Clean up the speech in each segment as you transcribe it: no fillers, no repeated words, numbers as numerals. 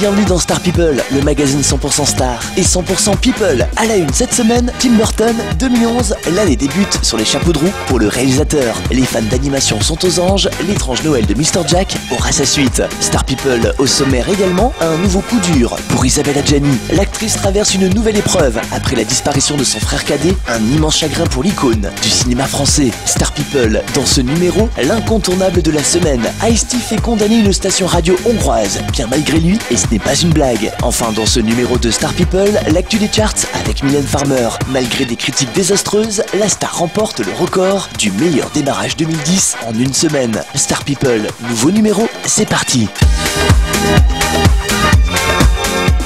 bienvenue dans Star People, le magazine 100% Star et 100% People. À la une cette semaine, Tim Burton, 2011, l'année débute sur les chapeaux de roue pour le réalisateur. Les fans d'animation sont aux anges, l'étrange Noël de Mr. Jack aura sa suite. Star People au sommaire également, un nouveau coup dur pour Isabelle Adjani. L'actrice traverse une nouvelle épreuve après la disparition de son frère cadet, un immense chagrin pour l'icône du cinéma français. Star People, dans ce numéro, l'incontournable de la semaine, Ice-T fait condamner une station radio hongroise, bien malgré lui, et ce n'est pas une blague. Enfin, dans ce numéro de Star People, l'actu des charts avec Mylène Farmer. Malgré des critiques désastreuses, la star remporte le record du meilleur démarrage 2010 en une semaine. Star People, nouveau numéro, c'est parti.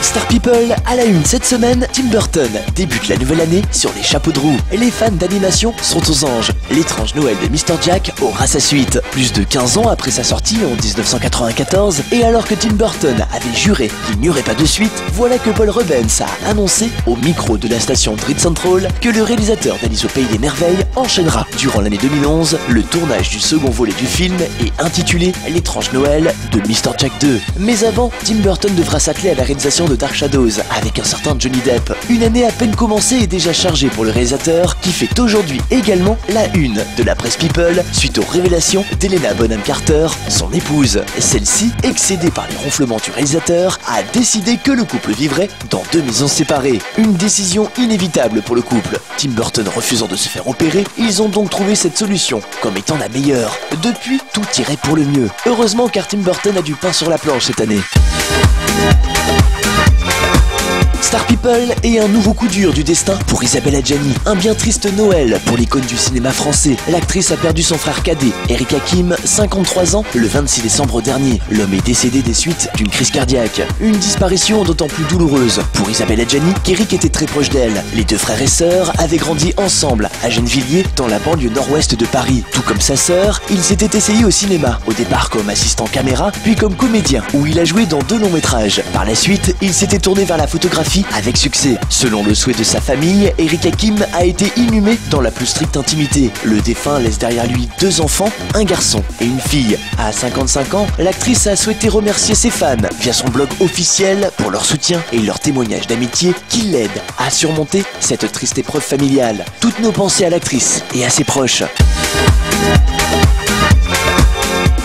Star People, à la une cette semaine, Tim Burton débute la nouvelle année sur les chapeaux de roue. Les fans d'animation sont aux anges. L'étrange Noël de Mr. Jack aura sa suite. Plus de 15 ans après sa sortie en 1994, et alors que Tim Burton avait juré qu'il n'y aurait pas de suite, voilà que Paul Rubens a annoncé au micro de la station Dread Central que le réalisateur d'Alice au Pays des Merveilles enchaînera durant l'année 2011 le tournage du second volet du film et intitulé L'étrange Noël de Mr. Jack 2. Mais avant, Tim Burton devra s'atteler à la réalisation de Dark Shadows avec un certain Johnny Depp. Une année à peine commencée et déjà chargée pour le réalisateur qui fait aujourd'hui également la une de la presse People suite aux révélations d'Helena Bonham Carter, son épouse. Celle-ci, excédée par les ronflements du réalisateur, a décidé que le couple vivrait dans 2 maisons séparées. Une décision inévitable pour le couple. Tim Burton refusant de se faire opérer, ils ont donc trouvé cette solution comme étant la meilleure. Depuis, tout irait pour le mieux. Heureusement car Tim Burton a du pain sur la planche cette année. Star People et un nouveau coup dur du destin pour Isabelle Adjani. Un bien triste Noël pour l'icône du cinéma français. L'actrice a perdu son frère cadet, Eric Hakim, 53 ans, le 26 décembre dernier. L'homme est décédé des suites d'une crise cardiaque. Une disparition d'autant plus douloureuse pour Isabelle Adjani qu'Eric était très proche d'elle. Les 2 frères et sœurs avaient grandi ensemble à Gennevilliers, dans la banlieue nord-ouest de Paris. Tout comme sa sœur, il s'était essayé au cinéma, au départ comme assistant caméra, puis comme comédien, où il a joué dans 2 longs métrages. Par la suite, il s'était tourné vers la photographie avec succès. Selon le souhait de sa famille, Eric Hakim a été inhumé dans la plus stricte intimité. Le défunt laisse derrière lui 2 enfants, un garçon et une fille. À 55 ans, l'actrice a souhaité remercier ses fans via son blog officiel pour leur soutien et leur témoignage d'amitié qui l'aident à surmonter cette triste épreuve familiale. Toutes nos pensées à l'actrice et à ses proches.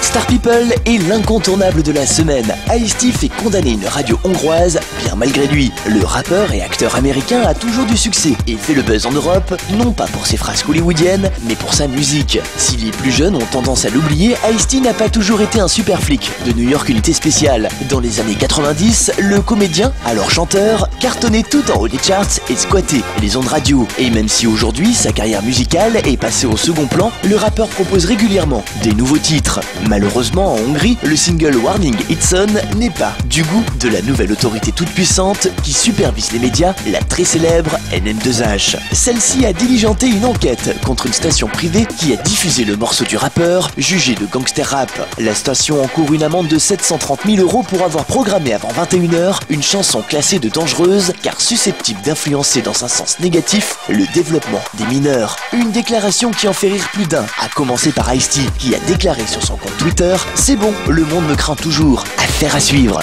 Star People est l'incontournable de la semaine. Ice-T fait condamner une radio hongroise, bien malgré lui. Le rappeur et acteur américain a toujours du succès et fait le buzz en Europe, non pas pour ses phrases hollywoodiennes, mais pour sa musique. Si les plus jeunes ont tendance à l'oublier, Ice-T n'a pas toujours été un super flic de New York Unité Spéciale. Dans les années 90, le comédien, alors chanteur, cartonnait tout en haut des charts et squattait les ondes radio. Et même si aujourd'hui sa carrière musicale est passée au second plan, le rappeur propose régulièrement des nouveaux titres. Malheureusement, en Hongrie, le single Warning It's On n'est pas du goût de la nouvelle autorité toute puissante qui supervise les médias, la très célèbre NM2H. Celle-ci a diligenté une enquête contre une station privée qui a diffusé le morceau du rappeur, jugé de gangster rap. La station encourt une amende de 730 000 € pour avoir programmé avant 21 h une chanson classée de dangereuse car susceptible d'influencer dans un sens négatif le développement des mineurs. Une déclaration qui en fait rire plus d'un, à commencer par Ice-T qui a déclaré sur son compte Twitter « C'est bon, le monde me craint toujours. Affaire à suivre ».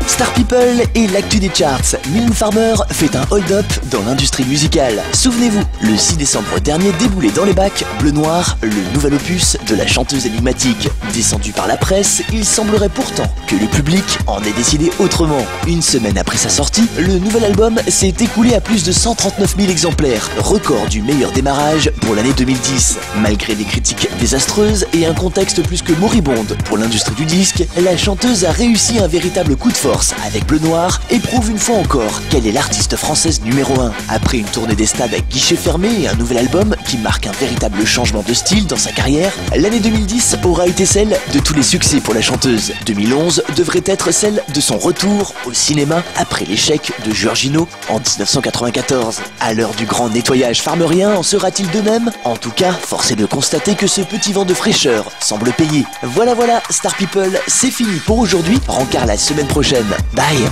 Star People et l'actu des charts. Mylène Farmer fait un hold-up dans l'industrie musicale. Souvenez-vous, le 6 décembre dernier déboulait dans les bacs Bleu Noir, le nouvel opus de la chanteuse énigmatique. Descendu par la presse, il semblerait pourtant que le public en ait décidé autrement. Une semaine après sa sortie, le nouvel album s'est écoulé à plus de 139 000 exemplaires, record du meilleur démarrage pour l'année 2010. Malgré des critiques désastreuses et un contexte plus que moribonde pour l'industrie du disque, la chanteuse a réussi un véritable coup de force avec Bleu Noir et prouve une fois encore qu'elle est l'artiste française numéro 1. Après une tournée des stades avec guichet fermé et un nouvel album qui marque un véritable changement de style dans sa carrière, l'année 2010 aura été celle de tous les succès pour la chanteuse. 2011 devrait être celle de son retour au cinéma après l'échec de Giorgino en 1994. À l'heure du grand nettoyage farmerien, en sera-t-il de même? En tout cas, force est de constater que ce petit vent de fraîcheur semble payer. Voilà, Star People, c'est fini pour aujourd'hui. Rencard la semaine prochaine. Bye.